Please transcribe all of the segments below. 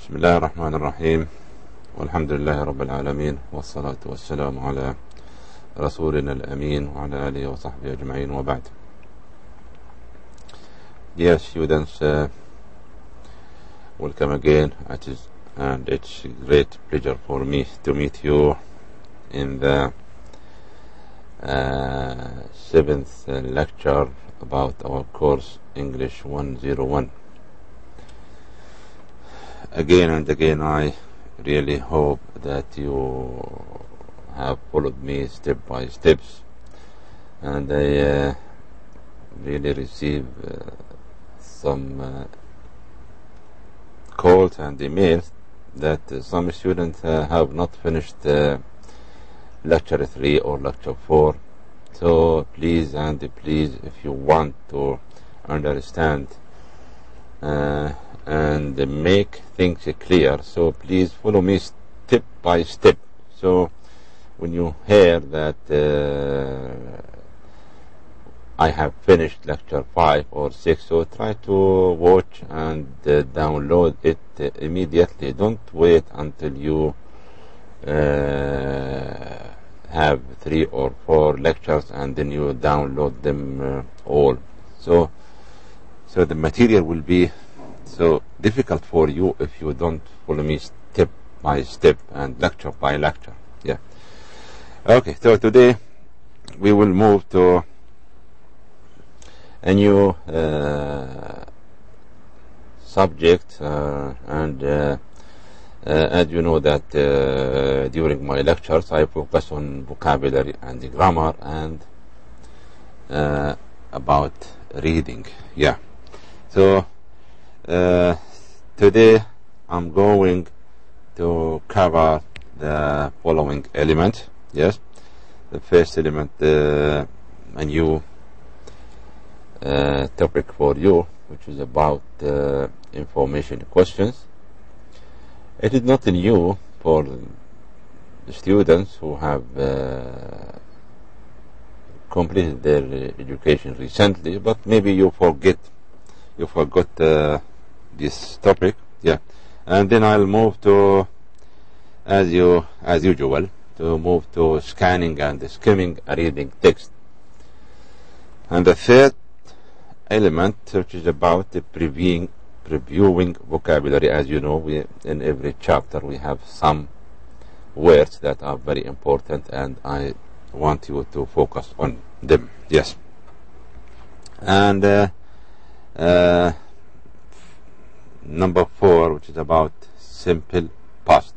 بسم الله الرحمن الرحيم، والحمد لله رب العالمين، والصلاة والسلام على رسولنا الأمين وعلى آله وصحبه أجمعين، وبعد. Dear students, welcome again. It's a great pleasure for me to meet you in the seventh lecture about our course English 101. Again and again, I really hope that you have followed me step by steps, and I really receive some calls and emails that some students have not finished lecture 3 or lecture 4. So please, if you want to understand and make things clear, so please follow me step by step. So when you hear that I have finished lecture 5 or 6, so try to watch and download it immediately. Don't wait until you have 3 or 4 lectures and then you download them all. So the material will be so difficult for you if you don't follow me step by step and lecture by lecture. Yeah. Okay, so today we will move to a new subject, and as you know that during my lectures I focus on vocabulary and grammar and about reading. Yeah. So today I'm going to cover the following element. Yes, the first element, a new topic for you, which is about information questions. It is not new for the students who have completed their education recently, but maybe you forgot this topic. Yeah, and then I'll move to, as usual, to move to scanning and skimming a reading text. And the third element, which is about previewing vocabulary. As you know, in every chapter we have some words that are very important, and I want you to focus on them. Yes. And number 4, which is about simple past.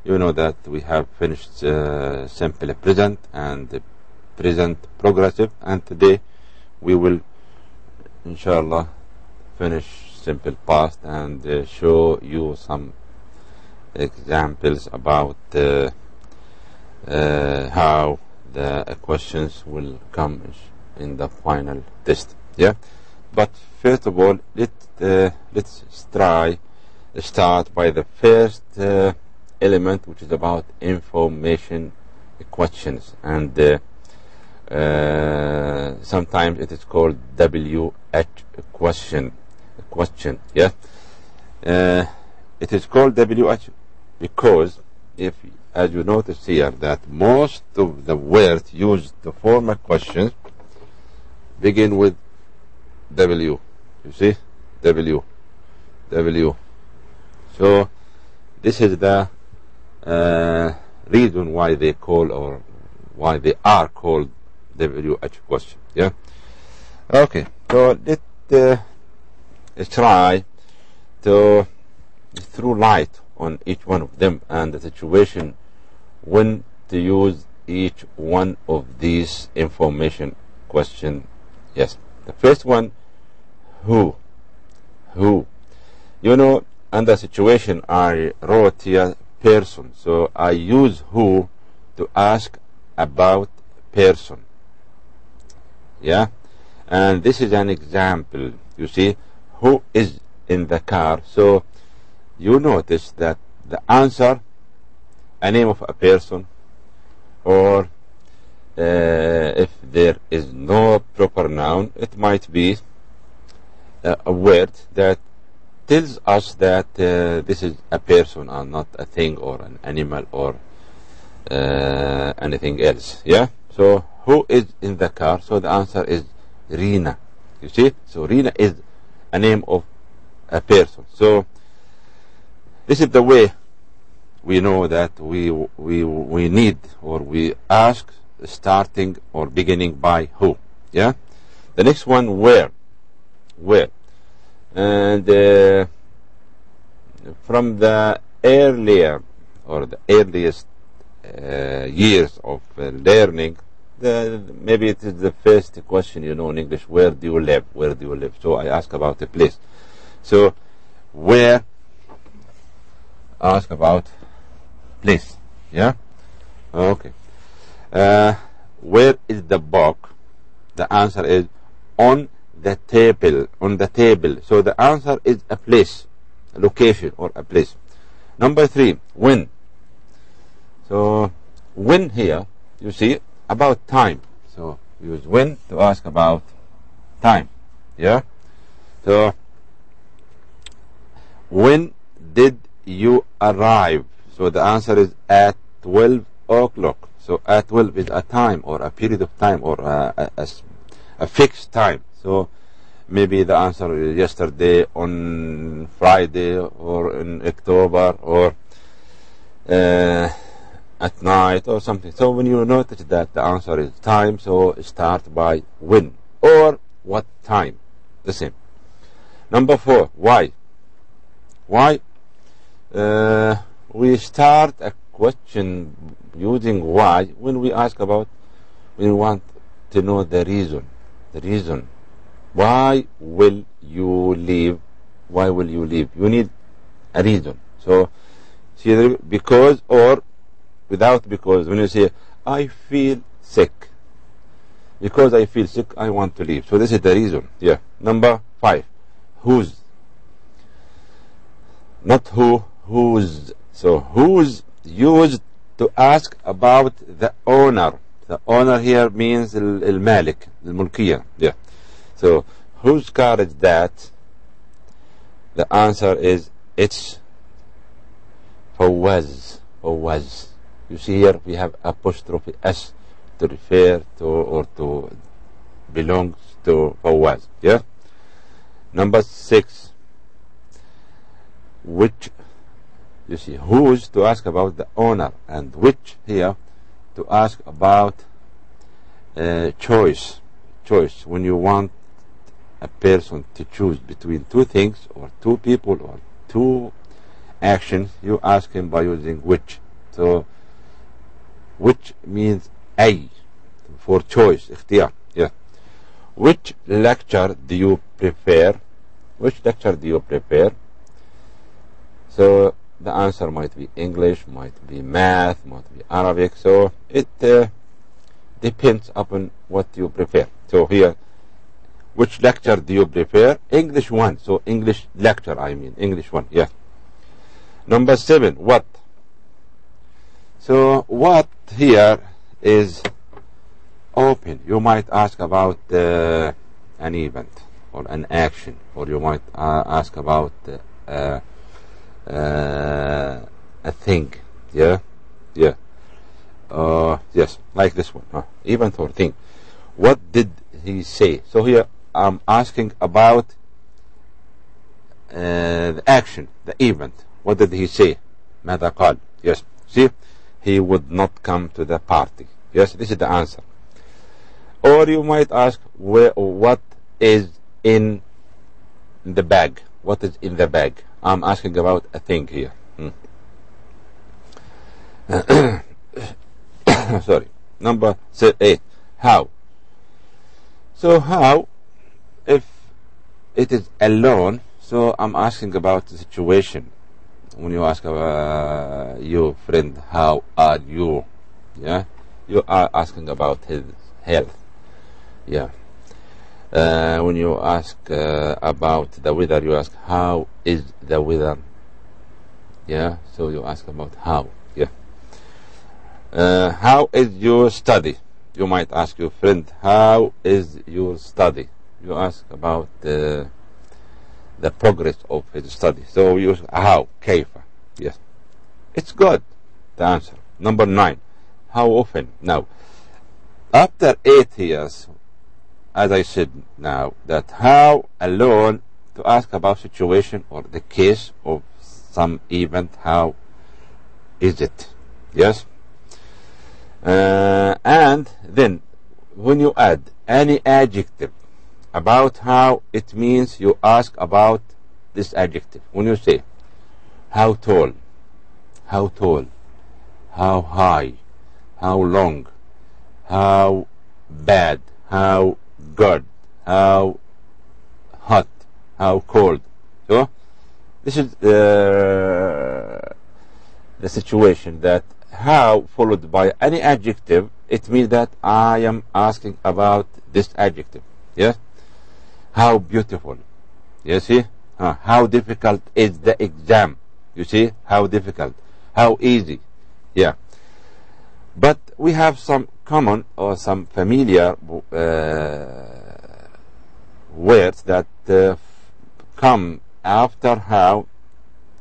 You know that we have finished simple present and present progressive, and today we will inshallah finish simple past and show you some examples about how the questions will come in the final test. Yeah, but first of all, let's start by the first element, which is about information questions, and sometimes it is called WH question. Yeah, it is called WH because, as you notice here, that most of the words used to form a question begin with W. You see, W. So this is the reason why they call, or why they are called, WH question. Yeah. Okay. So let's try to throw light on each one of them and the situation when to use each one of these information question. Yes. The first one, who. You know, under situation I wrote here person, so I use who to ask about person. Yeah, and this is an example. You see, who is in the car? So you notice that the answer, a name of a person, or if there is no proper noun, it might be a word that tells us that this is a person and not a thing or an animal or anything else. Yeah. So who is in the car? So the answer is Rina. You see? So Rina is a name of a person. So this is the way we know that we need, or we ask, starting or beginning by who. Yeah. The next one, where. And from the earlier or the earliest years of learning, maybe it is the first question in English. Where do you live? Where do you live? So I ask about a place. So where, ask about place. Yeah. Okay. Where is the book? The answer is on the table. On the table. So the answer is a place, a location or a place. Number 3, when. So when here, you see, about time. So use when to ask about time. Yeah. So when did you arrive? So the answer is at 12 o'clock. So at 12 is a time or a period of time or a fixed time. So maybe the answer is yesterday, on Friday, or in October, or at night or something. So when you notice that the answer is time, so start by when or what time. The same. Number 4, why. Why? We start a question using why when we ask about, we want to know the reason. The reason. Why will you leave? Why will you leave? You need a reason. So see, because or without because. When you say I feel sick, because I feel sick, I want to leave. So this is the reason. Yeah. Number 5, whose. Not who, whose. So whose used to ask about the owner. The owner here means المالك, الملكية. Yeah. So whose car is that? The answer is it's Fawaz. Fawaz. You see here we have apostrophe S to refer to or to belongs to Fawaz. Yeah. Number 6, which. You see, whose to ask about the owner, and which here to ask about choice. Choice. When you want a person to choose between two things or two people or two actions, you ask him by using which. So which means A for choice, اختيار. Yeah. Which lecture do you prefer? Which lecture do you prefer? So the answer might be English, might be math, might be Arabic. So it depends upon what you prefer. So here, which lecture do you prefer? English 1. So English lecture, I mean English 1. Yeah. Number 7, what. So what here is open. You might ask about an event or an action, or you might ask about a thing. Yeah. Yeah. Yes, like this one. Event or thing. What did he say? So here I'm asking about the action, the event. What did he say? ماذا قال? Yes. See, he would not come to the party. Yes, this is the answer. Or you might ask, what is in the bag? What is in the bag? I'm asking about a thing here. Sorry. Number 8. How. So how, if it is alone, so I'm asking about the situation. When you ask your friend, how are you? Yeah, you are asking about his health. Yeah. When you ask about the weather, you ask, how is the weather? Yeah, so you ask about how. Yeah. How is your study? You might ask your friend, how is your study? You ask about the progress of his study. So we use how, كيف. Yes, it's good, the answer. Number 9, how often. Now, after 8 years, as I said now, that how alone to ask about situation or the case of some event, how is it? Yes. And then when you add any adjective about how, it means you ask about this adjective. When you say how tall, how high, how long, how bad, how good, how hot, how cold. So this is the situation that how followed by any adjective, it means that I am asking about this adjective. Yes. How beautiful. You see. How difficult is the exam. You see. How difficult. How easy. Yeah. But we have some common or some familiar words that come after how,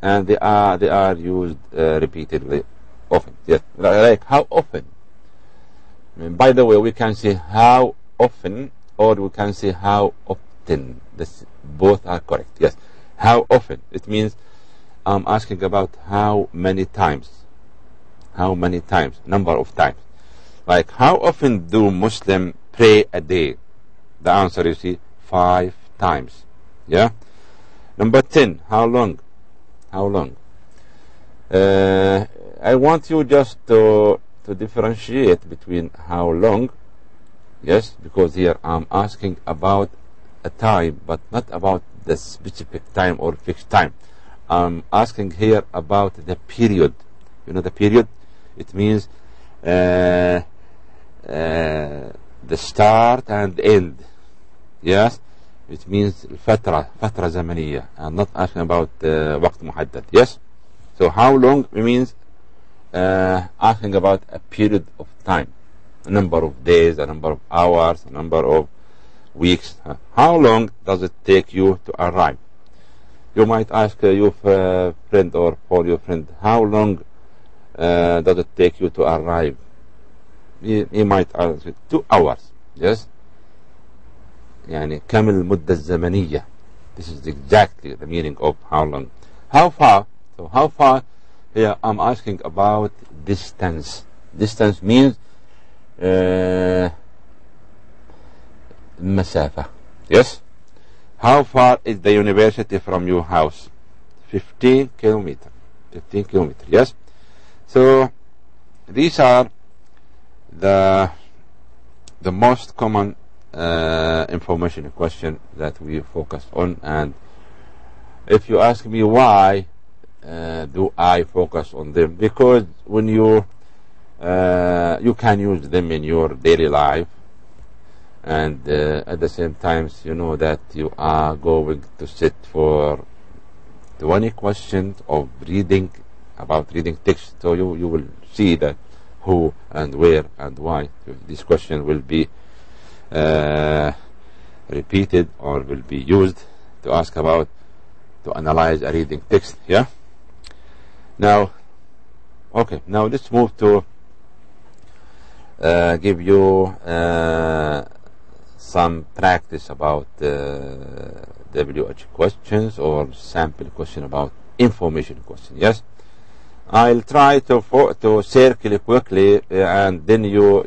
and they are used repeatedly often. Yes, like how often. By the way, we can say how often, or we can say how often. This, both are correct. Yes, how often. It means I'm asking about how many times. How many times? Number of times. Like how often do Muslims pray a day? The answer is 5 times. Yeah. Number 10. How long? How long? I want you just to differentiate between how long. Yes, because here I'm asking about a time, but not about the specific time or fixed time. I'm asking here about the period. You know the period? It means the start and end. Yes, it means فترة زمنية. I'm not asking about وقت محدد. Yes. So how long means asking about a period of time, a number of days, a number of hours, a number of weeks. How long does it take you to arrive? You might ask your friend or for your friend, how long does it take you to arrive? He might answer 2 hours. Yes. يعني كم المدة الزمنية. This is exactly the meaning of how long. How far? So how far? Here I'm asking about distance. Distance means مسافة. Yes. How far is the university from your house? 15 kilometers. 15 kilometers. Yes. So these are the most common information question that we focus on. And if you ask me why do I focus on them, because when you can use them in your daily life, and at the same time you know that you are going to sit for 20 questions of reading text, so you will see that who and where and why this question will be repeated or will be used to ask about, to analyze a reading text. Yeah. Now, okay. Now let's move to give you some practice about WH questions or sample question about information question. Yes. I'll try to circle quickly, and then you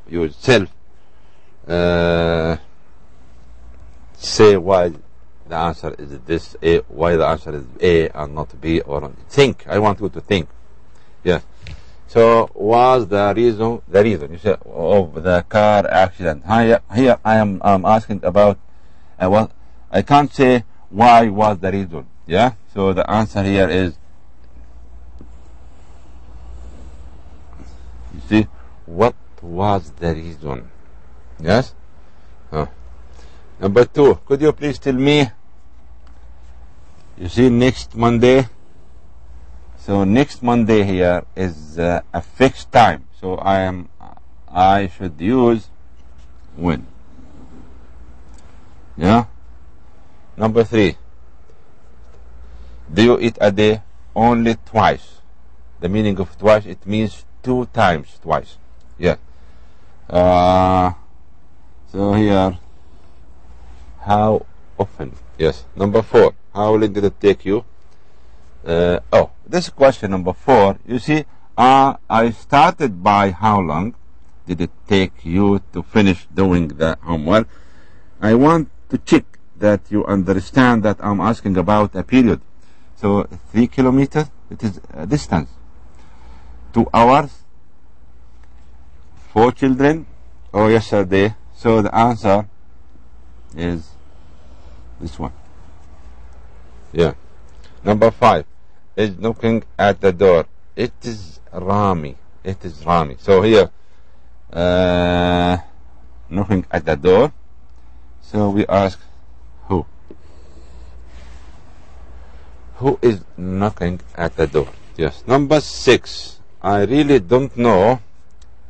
yourself say why the answer is this A, why the answer is A and not B, or think. I want you to think. Yes. So was the reason you say of the car accident? Here I am asking about well, I can't say why was the reason. Yeah. So the answer here is, you see, what was the reason? Yes. Number 2, could you please tell me, you see, next Monday. So next Monday here is a fixed time. So I should use when. Yeah. Number 3, Do you eat a day? Only twice. The meaning of twice, it means 2 times twice. Yeah. So here, how often? Yes. Number 4. How long did it take you? This question number 4. You see, I started by how long did it take you to finish doing the homework. I want to check that you understand that I'm asking about a period. So 3 kilometers, it is a distance. 2 hours, 4 children, or yesterday. So the answer is this one. Yeah. Number 5 is knocking at the door. It is Rami. It is Rami. So here, knocking at the door. So we ask who? Who is knocking at the door? Yes. Number 6. I really don't know.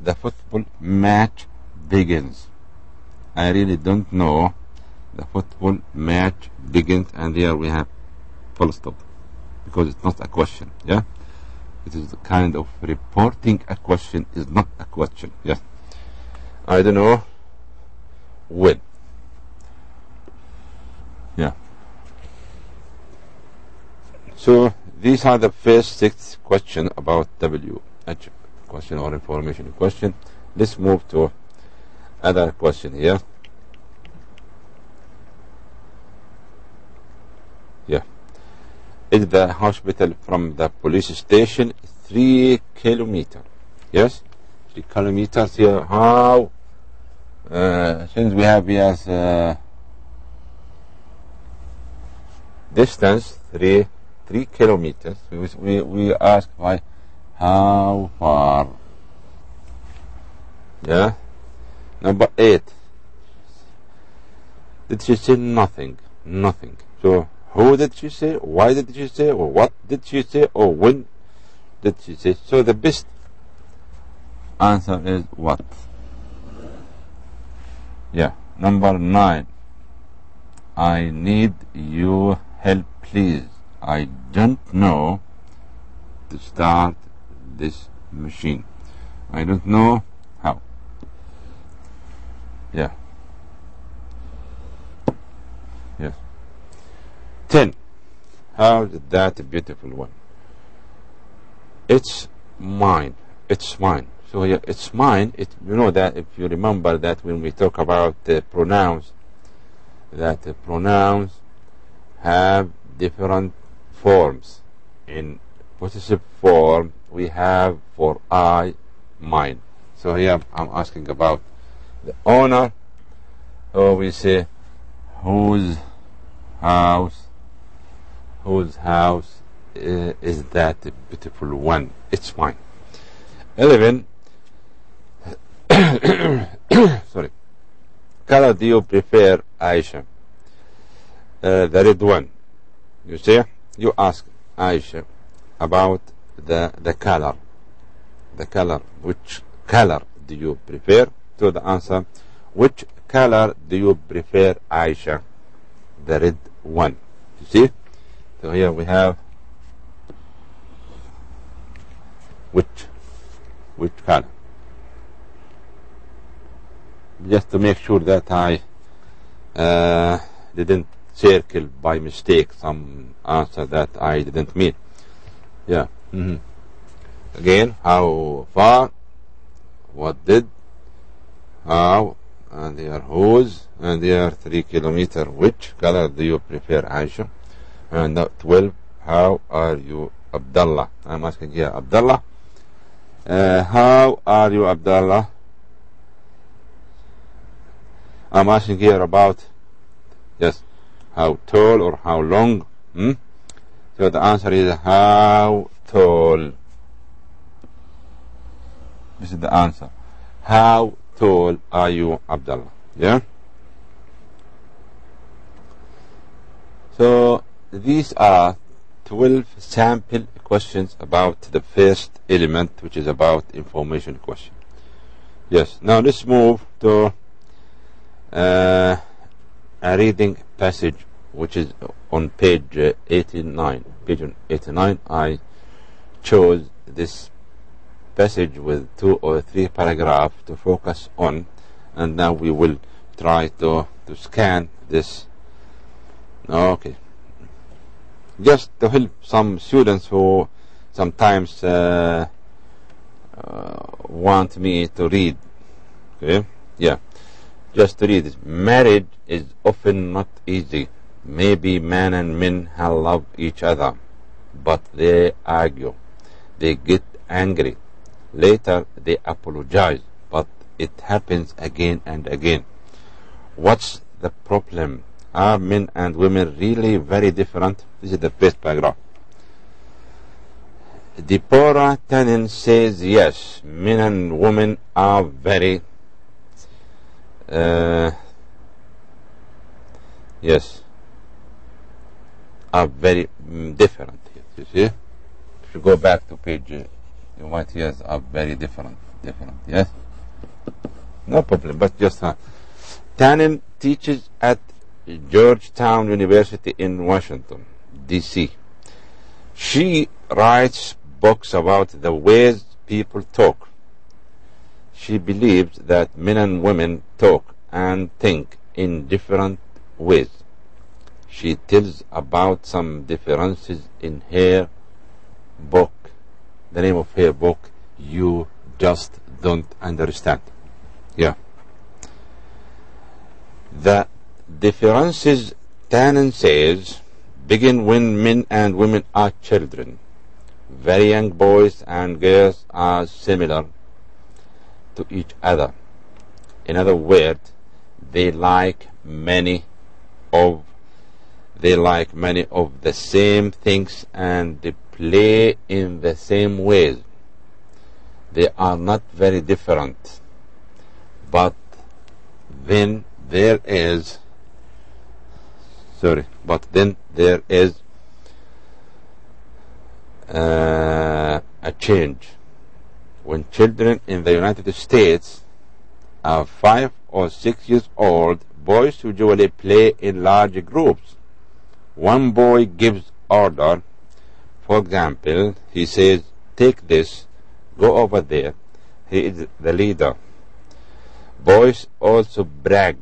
The football match begins. I really don't know. The football match begins, and here we have full stop, because it's not a question. Yeah, it is the kind of reporting a question is not a question. Yeah, I don't know when. Yeah. So these are the first 6 questions about WH question or information question. Let's move to other question here. Yeah. Is the hospital from the police station 3 kilometers? Yes, 3 kilometers here. How? Since we have yes distance 3 kilometers, we ask why how far. Yeah. Number 8. Did she say nothing? Nothing. So who did she say? Why did she say? Or what did she say? Or when did she say? So the best answer is what? Yeah. Number 9. I need your help, please. I don't know to start this machine. I don't know how. Yeah. Yes. 10. How did that beautiful one? It's mine. It's mine. So yeah, it's mine. You know that if you remember that when we talk about pronouns, that pronouns have different forms. In possessive form, we have for I, mine. So here I'm asking about the owner. So we say whose house is that beautiful one? It's mine. 11. Sorry. Color do you prefer, Aisha? The red one. You see, you ask Aisha about the color. The color. Which color do you prefer? So the answer, which color do you prefer, Aisha? The red one. You see? So here we have which color. Just to make sure that I didn't circle by mistake some answer that I didn't mean. Yeah. Again, how far, what did, how, and here whose, and here 3 kilometers. Which color do you prefer, Aisha? And 12, how are you, Abdullah? I'm asking here, Abdullah. How are you, Abdullah? I'm asking here about, yes, how tall or how long. So the answer is how tall. This is the answer. How tall are you, Abdullah? Yeah. So these are 12 sample questions about the first element, which is about information question. Yes. Now let's move to a reading passage which is on page 89. Page 89, I chose this passage with 2 or 3 paragraphs to focus on, and now we will try to scan this. Okay, just to help some students who sometimes want me to read. Okay, yeah, just to read this. Marriage is often not easy. Maybe men and men have loved each other, but they argue, they get angry, later they apologize, but it happens again and again. What's the problem? Are men and women really very different? This is the first paragraph. Deborah Tannen says yes, men and women are very different. You see, if you go back to page, you might hear are very different. Yes, no problem. But just Tannen teaches at Georgetown University in Washington, D.C. She writes books about the ways people talk. She believes that men and women talk and think in different ways. She tells about some differences in her book. The name of her book, You Just Don't Understand. Yeah. The differences, Tannen says, begin when men and women are children. Very young boys and girls are similar to each other. In other words, they like many of the same things and they play in the same ways. They are not very different. But then there is a change. When children in the United States are 5 or 6 years old, boys usually play in large groups. One boy gives order. For example, he says, take this, go over there. He is the leader. Boys also brag.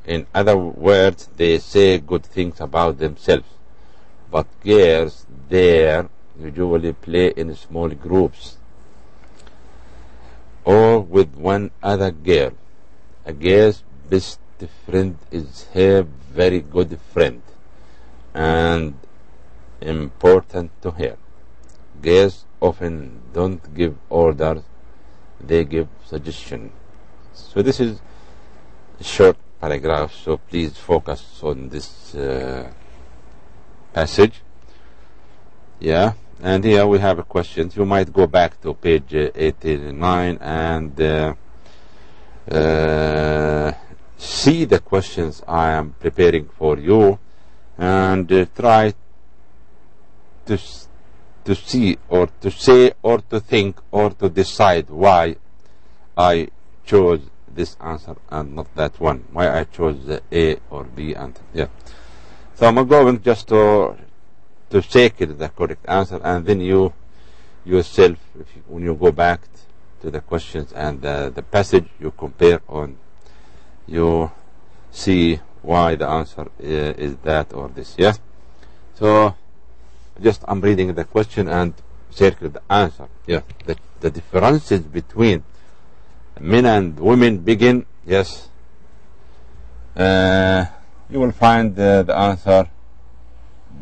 In other words, they say good things about themselves. But girls there usually play in small groups or with one other girl. A girl's best friend is her very good friend and important to her. Girls often don't give orders, they give suggestions. So this is a short paragraph, so please focus on this passage. Yeah, and here we have a question. You might go back to page 89 and see the questions I am preparing for you, and try to see or to say or to think or to decide why I chose this answer and not that one, why I chose the A or B answer. Yeah. So I'm going just to circle the correct answer, and then you yourself, when you go back to the questions and the passage, you compare on, you see why the answer is that or this. Yes. So just I'm reading the question and circle the answer. Yeah. The differences between men and women begin. Yes. You will find the answer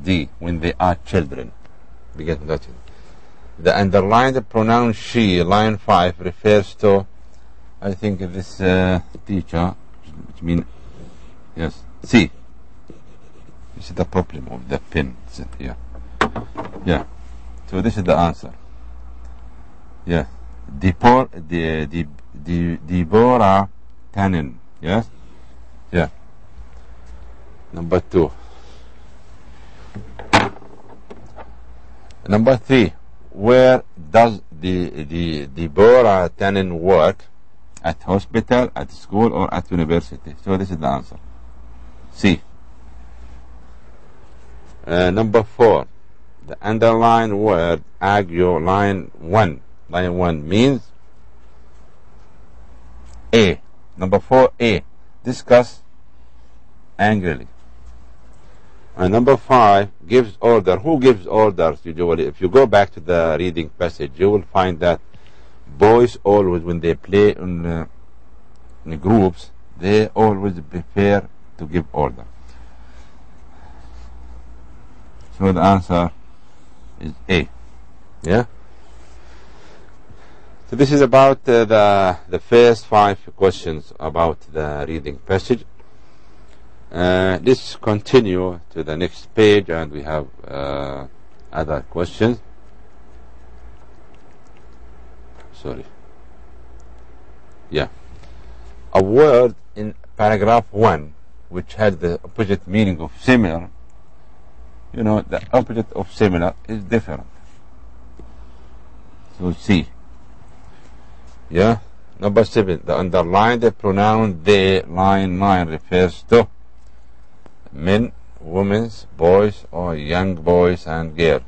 D, when they are children. Begin that. The underlined pronoun she, line 5, refers to, I think, this teacher, which means, yes, C. You see the problem of the pen here. Yeah. So this is the answer. Yeah. Deborah Tannen. Yes. Yeah. Number 2. Number 3. Where does the Deborah Tannen work? At hospital, at school, or at university? So this is the answer. C. Number 4, the underlined word argue line 1. Line 1 means A. Number 4, A. Discuss angrily. And number 5, gives order. Who gives orders usually? If you go back to the reading passage, you will find that boys always, when they play in groups, they always prefer to give order. So the answer is A. Yeah. So this is about the first 5 questions about the reading passage. Let's continue to the next page, and we have other questions. Sorry. Yeah. A word in paragraph 1 which has the opposite meaning of similar. You know, the opposite of similar is different. So C. Yeah. Number 7, the underlined pronoun they, line 9, refers to men, women, boys, or young boys and girls.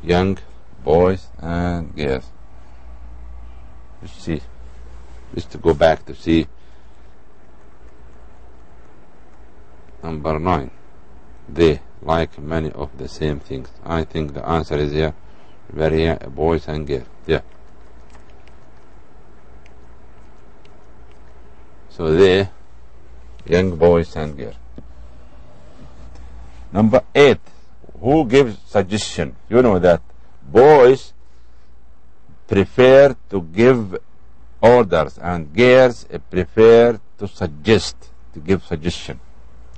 Young boys and girls. Let's see. Just to go back to see number 9. They like many of the same things. I think the answer is here. Very boys and girls. Yeah. So they, young boys and girls. Number 8, who gives suggestion? You know that boys prefer to give orders and girls prefer to suggest, to give suggestion.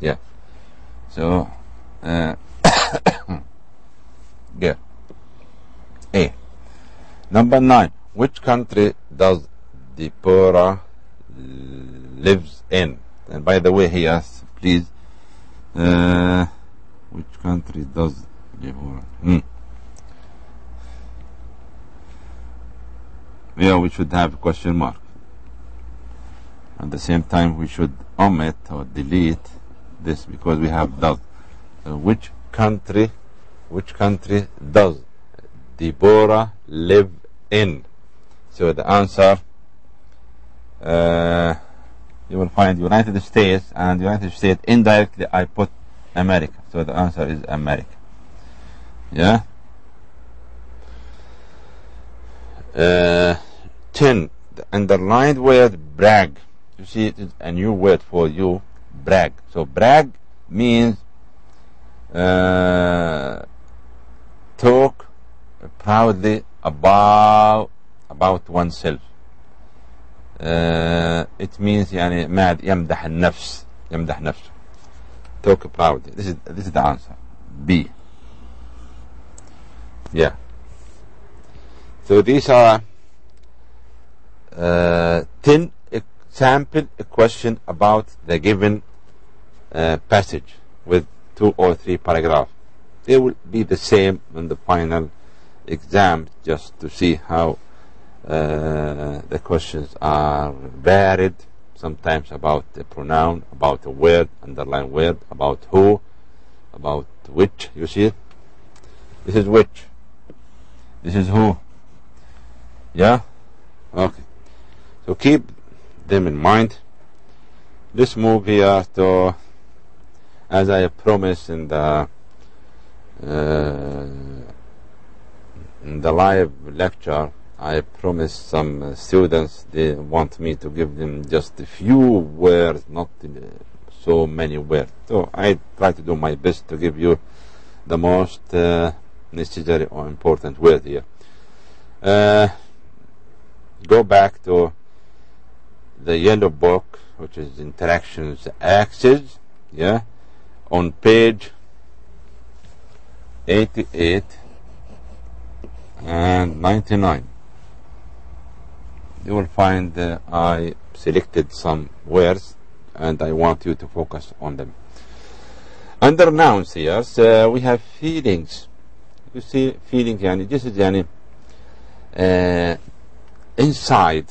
Yeah. So, girl. A. Number 9, which country does Deborah lives in? And by the way, he asks, please, which country does Deborah? Yeah, we should have a question mark. At the same time, we should omit or delete this because we have does. Which country does Deborah live in? So the answer, you will find United States, and United States indirectly I put America. So the answer is America. Yeah. 10, the underlined word brag. You see, it is a new word for you, brag. So brag means talk proudly about oneself. It means يعني يمدح النفس, يمدح نفسه. Talk proudly. This is the answer. B. Yeah. So these are 10 sample question about the given passage with 2 or 3 paragraphs. They will be the same in the final exam, just to see how the questions are varied. Sometimes about the pronoun, about a word, underline word, about who, about which. You see it? This is which. This is who. Yeah? Okay. So keep them in mind. Let's move here to, as I promised in the live lecture, I promised some students, they want me to give them just a few words, not so many words. So I try to do my best to give you the most necessary or important word here. Go back to the yellow book, which is interactions axis, yeah, on page 88 and 99. You will find I selected some words and I want you to focus on them. Under nouns here, so we have feelings. You see, feelings, yani, this is yani, inside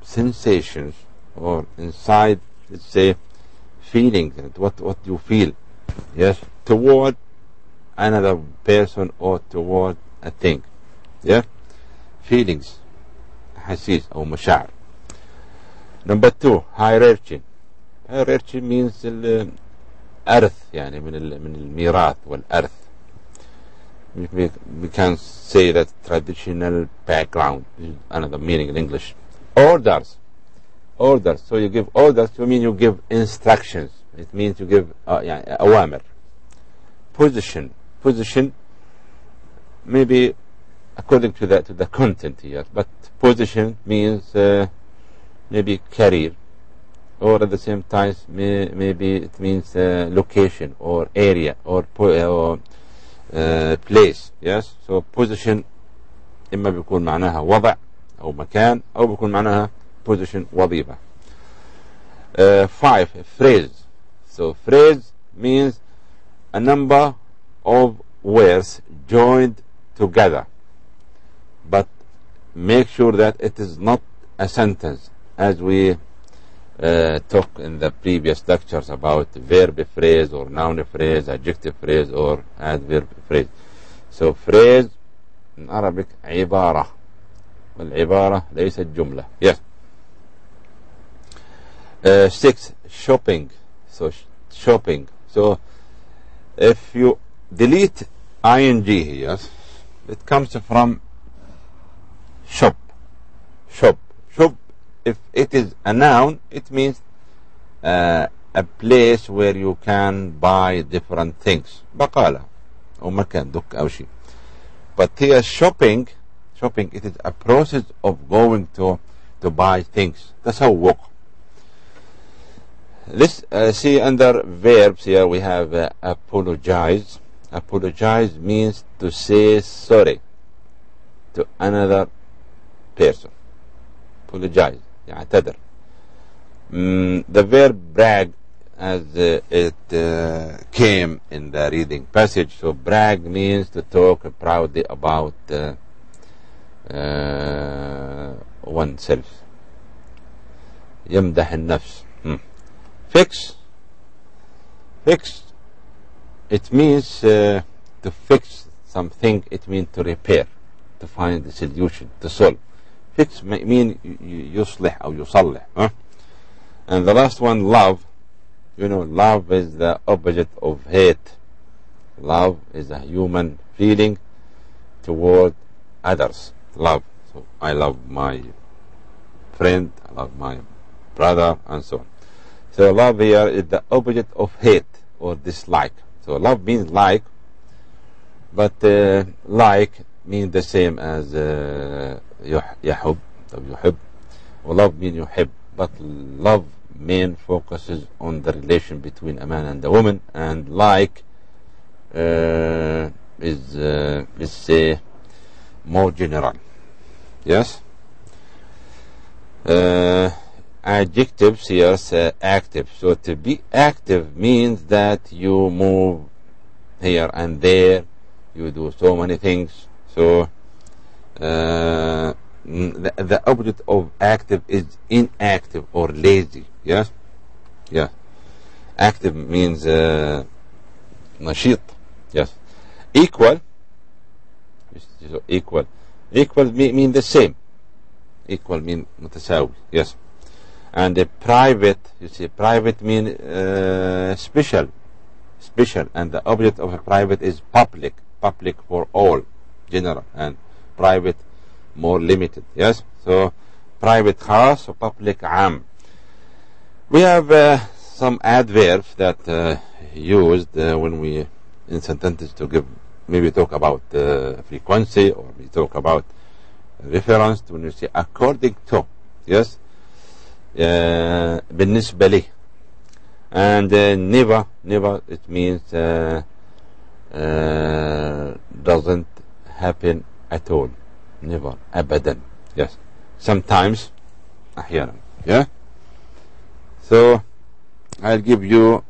sensations, or inside, let's say, feelings, what you feel. yes, toward another person or toward a thing. Yeah, feelings, حسيس أو مشاعر. Number 2, hierarchy. Hierarchy means الأرث, يعني من الميراث والأرث. We can say that traditional background is another meaning in English. Orders. So you give orders, you mean you give instructions. It means you give أوامر. Position, maybe according to the content here, but position means maybe career, or at the same time maybe it means location or area or place. Yes, so position إما بيكون معناها وضع أو مكان أو بيكون معناها position وظيفة. 5, phrase. So phrase means a number of words joined together, but make sure that it is not a sentence, as we talked in the previous lectures about verb phrase or noun phrase, adjective phrase or adverb phrase. So phrase in Arabic عبارة, والعبارة ليست جملة. Yes. 6, shopping. So shopping. So if you delete ing here, it comes from shop. If it is a noun, it means a place where you can buy different things. بقالة أو مكان دك أو شيء. But here shopping, it is a process of going to buy things. تسوق. Let's see under verbs here we have apologize. Apologize means to say sorry to another person. Apologize, يعتذر. The verb brag, as it came in the reading passage. So brag means to talk proudly about oneself. يمدح النفس. Fix, it means to fix something. It means to repair, to find the solution, to solve. Fix mean يصلح أو يصلح. And the last one, love. You know, love is the opposite of hate. Love is a human feeling toward others. Love. So I love my friend, I love my brother, and so on. So love here is the opposite of hate or dislike. So love means like, but like means the same as يحب or يحب. Or love means يحب, but love main focuses on the relation between a man and a woman, and like is let's say more general. Yes. Adjectives here say active. So to be active means that you move here and there, you do so many things. So the opposite of active is inactive or lazy. Yes. Yeah. Active means نشيط. Yes. Equal. So equal mean the same. Equal mean متساوي. Yes. And private, you see, private mean special, and the object of a private is public for all, general, and private more limited. Yes, so private خاص, so public عام. We have some adverbs that used when we in sentences to give, maybe talk about frequency, or we talk about reference, when you say according to. Yes. بالنسبة لي. And never it means doesn't happen at all. Never, أبدا. Yes. Sometimes, أحيانا. Yeah. So I'll give you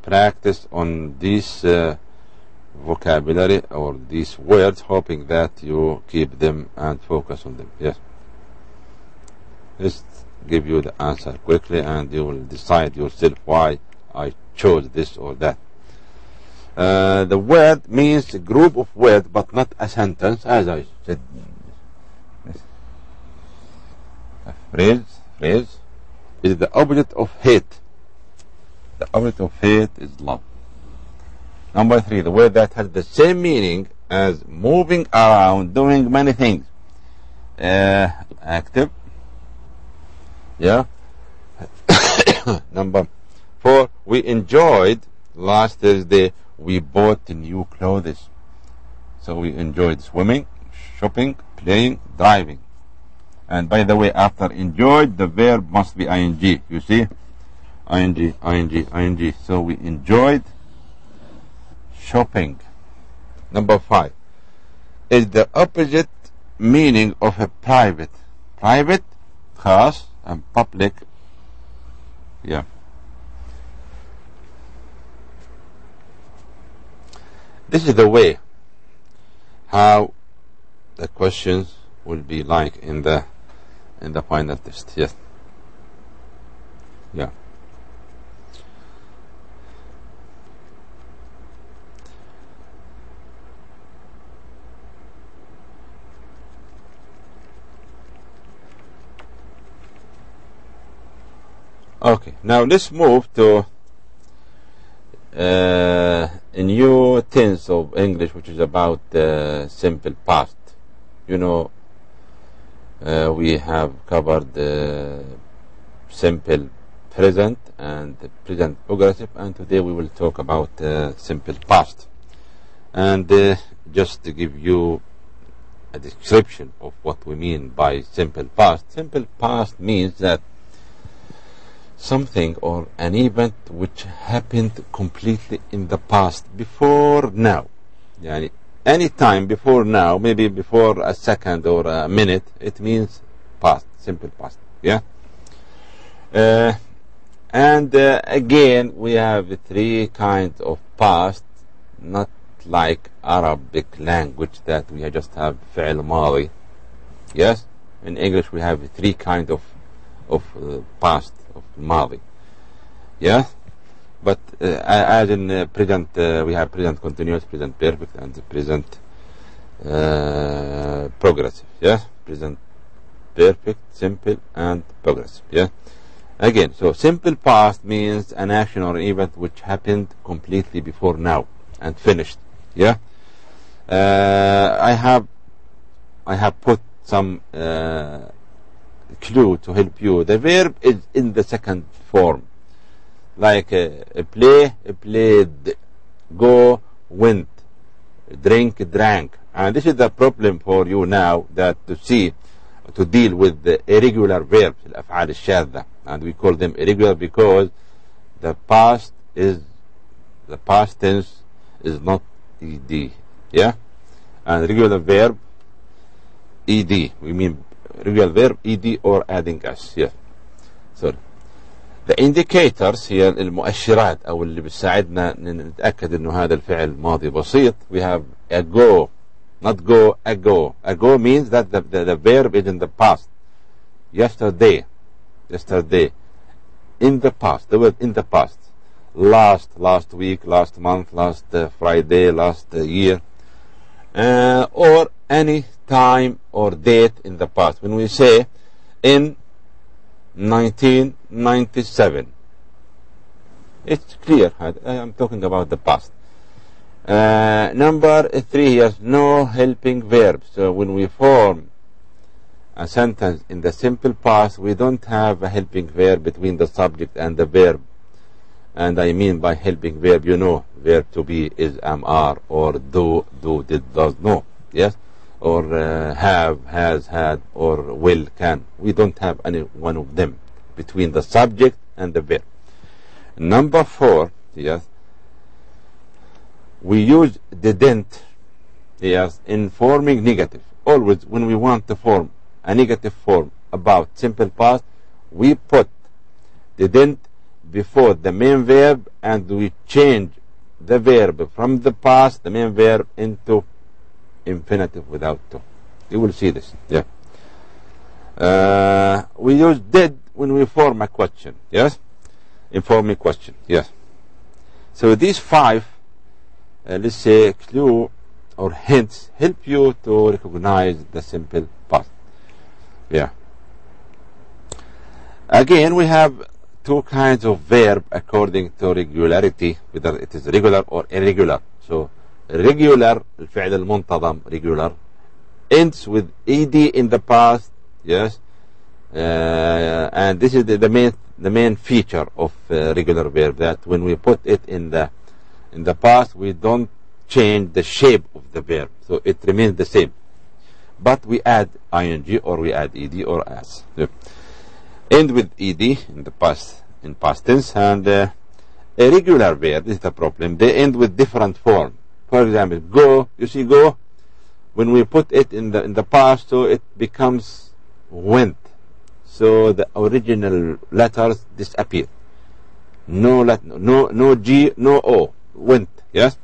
practice on this vocabulary or these words, hoping that you keep them and focus on them. Yes. Let's give you the answer quickly, and you will decide yourself why I chose this or that. The word means a group of words, but not a sentence, as I said. A phrase is the opposite of hate. The opposite of hate is love. Number 3, the word that has the same meaning as moving around, doing many things. Active. Yeah. Number 4, we enjoyed last Thursday. We bought new clothes. So we enjoyed swimming, shopping, playing, driving. And by the way, after enjoyed, the verb must be ing. You see? ing. So we enjoyed shopping. Number 5 is the opposite meaning of a private. Private, khas, and public. Yeah. This is the way how the questions will be like in the final test. Yes. Yeah. Okay, now let's move to a new tense of English, which is about simple past. You know, we have covered the simple present and the present progressive, and today we will talk about simple past. And just to give you a description of what we mean by simple past. Simple past means that something or an event which happened completely in the past, before now. Yani any time before now, maybe before a second or a minute, it means past, simple past. Yeah. And again, we have 3 kinds of past, not like Arabic language that we just have fi'l madi. Yes. In English, we have 3 kinds of past, of madi. Yeah. But as in present, we have present continuous, present perfect, and present progressive. Yeah. Present perfect, simple, and progressive. Yeah. Again, so simple past means an action or an event which happened completely before now and finished. Yeah. I have put some clue to help you. The verb is in the second form, like play, played, go, went, drink, drank. And this is the problem for you now, that to deal with the irregular verbs, الأفعال الشاذة, and we call them irregular because the past tense is not ed. Yeah. And regular verb ed, we mean regular verb ed or adding s. Yeah. So the indicators هي المؤشرات او اللي بتساعدنا نتاكد انه هذا الفعل ماضي بسيط. We have ago, not go, ago. Ago means that the verb is in the past. Yesterday, in the past, the word in the past. Last week, last month, last Friday, last year, or any time or date in the past. When we say in 1997, it's clear. I'm talking about the past. Number 3 here, no helping verb. So when we form a sentence in the simple past, we don't have a helping verb between the subject and the verb. And I mean by helping verb, you know, verb to be is, am, are, or do, did, does, no. Yes? Or have, has, had, or will, can. We don't have any one of them between the subject and the verb. Number 4, yes, we use didn't, yes, in forming negative. Always when we want to form a negative form about simple past, we put didn't before the main verb, and we change the verb from the past, the main verb, into infinitive without to. You will see this. Yeah. We use did when we form a question. Yes. In forming question. Yes. So these 5 let's say clue or hints help you to recognize the simple past. Yeah. Again, we have two kinds of verb according to regularity, whether it is regular or irregular. So regular, الفعل المنتظم, regular, ends with ed in the past. Yes. And this is the main feature of regular verb, that when we put it in the past, we don't change the shape of the verb, so it remains the same, but we add ing or we add ed or as. So, end with ed in the past, in past tense. And irregular verb, this is the problem, they end with different form. For example, go, you see go, when we put it in the past, so it becomes went. So the original letters disappear. No G, no O. Went. Yes.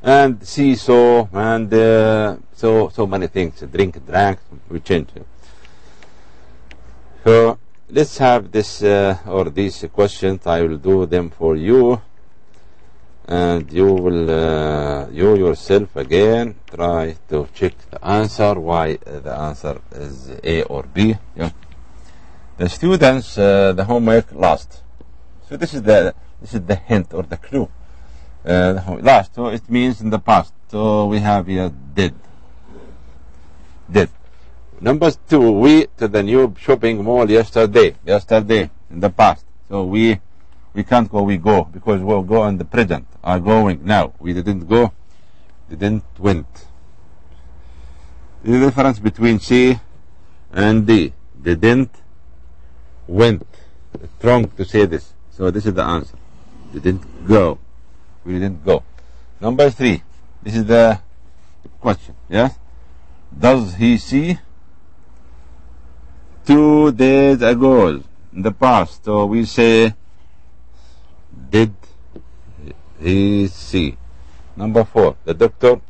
And see, so, and so many things. Drink, drank. We change. So let's have this or these questions. I will do them for you, and you will you yourself again try to check the answer. Why the answer is A or B. Yeah. The students, the homework last. So this is the hint or the clue. Last, so it means in the past. So we have here did. Number 2, we to the new shopping mall yesterday in the past. So we can't go, we go, because we'll go in the present. Are going now. We didn't go, didn't went. The difference between C and D. Didn't, went. It's wrong to say this. So this is the answer. Didn't go. We didn't go. Number 3. This is the question. Yes. Does he see? 2 days ago in the past. So we say did he see? Number 4. The doctor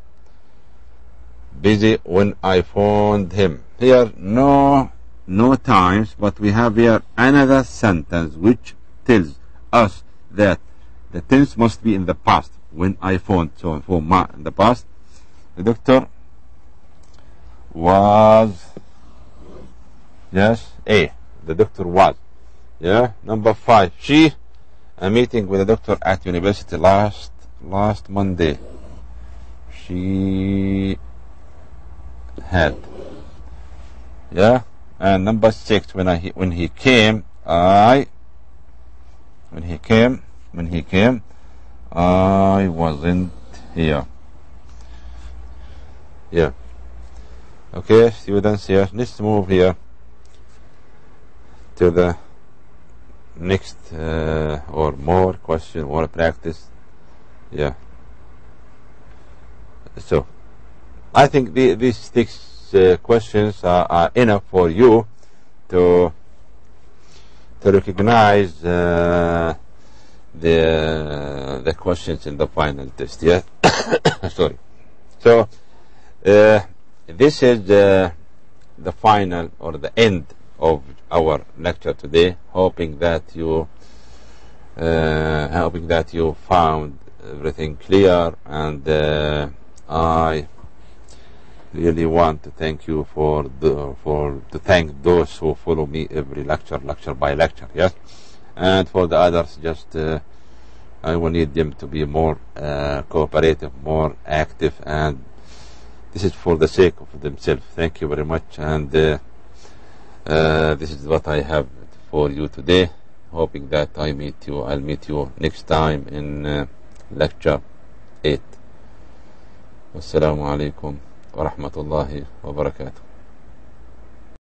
busy when I phoned him. Here no times, but we have here another sentence which tells us that the tense must be in the past. When I phoned, so for ma in the past. The doctor was, yes, A. The doctor was. Yeah. Number 5. She, a meeting with the doctor at university last Monday. She had. Yeah. And number 6, when he came, I wasn't here. Yeah. Okay, students, here. Let's move here to the next or more question, more practice. Yeah. So, I think these 6 questions are enough for you to recognize the questions in the final test. Yeah. Sorry. So this is the final or the end of our lecture today. Hoping that you found everything clear, and I really want to thank you to thank those who follow me every lecture by lecture. Yes. And for the others, just I will need them to be more cooperative, more active, and this is for the sake of themselves. Thank you very much, and this is what I have for you today. Hoping that I'll meet you next time in lecture 8. Wassalamu alaikum wa rahmatullahi wa barakatuh.